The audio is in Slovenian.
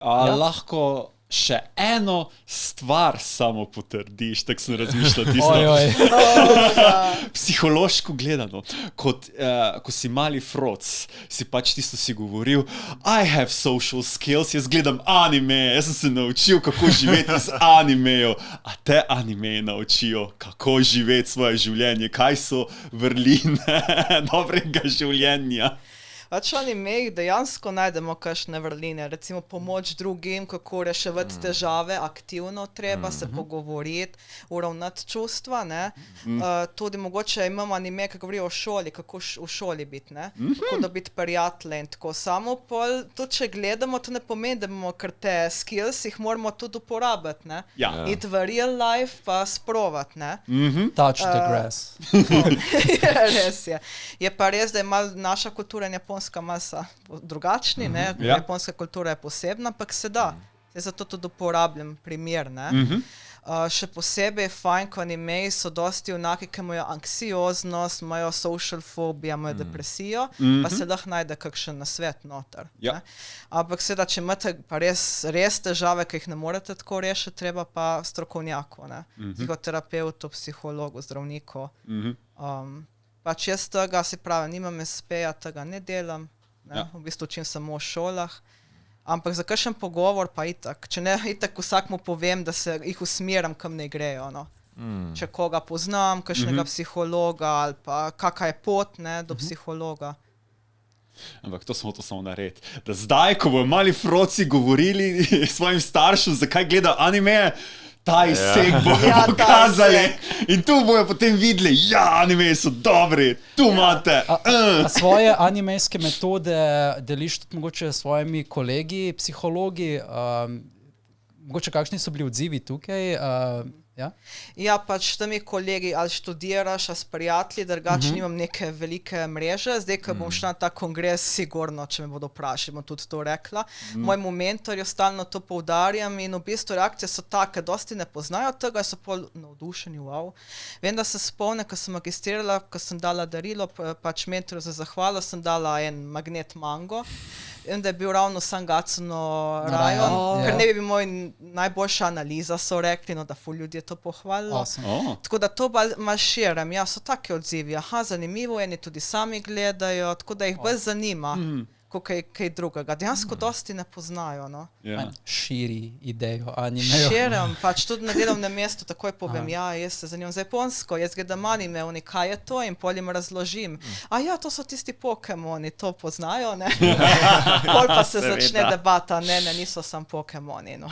Lahko še eno stvar samo potrdiš, tako sem razmišljal tisto. Psihološko gledano, ko si mali froc, si pač tisto si govoril, I have social skills, jaz gledam anime, jaz sem se naučil, kako živeti z animejo, a te animeje naučijo, kako živeti svoje življenje, kaj so vrline dobrega življenja. Pač v animejih dejansko najdemo kakšne vrline, recimo pomoč drugim, kako reševati težave, aktivno treba se pogovoriti, uravnati čustva, ne. Tudi mogoče imamo anime, ki govori o šoli, kako v šoli biti, ne. Kako dobiti prijatelje in tako. Samo pol, tudi če gledamo, to ne pomeni, da bomo kar te skills, jih moramo tudi uporabiti, ne. Iti v real life pa sprovat, ne. Touch the grass. Res je. Je pa res, da je malo naša kultura in japonska masa drugačni, ne, japonska kultura je posebna, ampak se da. Zato tudi uporabljam primer, ne. Še posebej fajn, ko animeji so dosti enaki, ki imajo anksioznost, imajo social phobia, imajo depresijo, pa se lahko najde kakšen nasvet noter. Ampak seveda, če imate pa res težave, ki jih ne morete tako rešiti, treba pa strokovnjako, ne. Psihoterapeutu, psihologu, zdravniku. Pač jaz tega, se pravi, nimam SP-ja, tega ne delam, ne? V bistvu učim samo v šolah, ampak za kakšen pogovor pa itak, če ne itak vsak mu povem, da se jih usmeram, kam ne grejo, no. Če koga poznam, kakšnega psihologa ali pa kakva je pot, ne, do psihologa. Ampak to smo to samo narediti, da zdaj, ko bojo mali froci govorili svojim staršem, zakaj gledajo anime, ta izsek bojo pokazali in tu bojo potem videli, animeji so dobri, tu imate. A svoje animejske metode deliš tudi mogoče s svojimi kolegi, psihologi, mogoče kakšni so bili odzivi tukaj? Ja, pač temi kolegi ali študiraš, ali s prijatelji, drugače nimam neke velike mreže. Zdaj, ko bom šla na ta kongres, sigurno, če me bodo vprašali, bom tudi to rekla. Mojemu mentorju stalno to poudarjam in v bistvu reakcije so take, dosti ne poznajo tega, so pol navdušeni, wow. Vem, da se spomnim, ko sem magistrirala, ko sem dala darilo, pač mentorju za zahvalo, sem dala en magnet mango. In da je bil ravno Sangatsu no Rajon, ker ne bi bil moj najboljša analiza, so rekli, no da ful ljudi je to pohvalilo. Tako da to malo širim, ja, so take odzivi, zanimivo, eni tudi sami gledajo, tako da jih bolj zanima, kot kaj drugega. Dejansko dosti ne poznajo, no. Širi idejo animejo. Širim, pač tudi na delovnem mestu takoj povem, jaz se zanimam za japonsko, jaz gledam anime, oni kaj je to in pol jim razložim. To so tisti Pokemoni, to poznajo, ne? Pol pa se začne debata, ne, niso samo Pokemoni, no.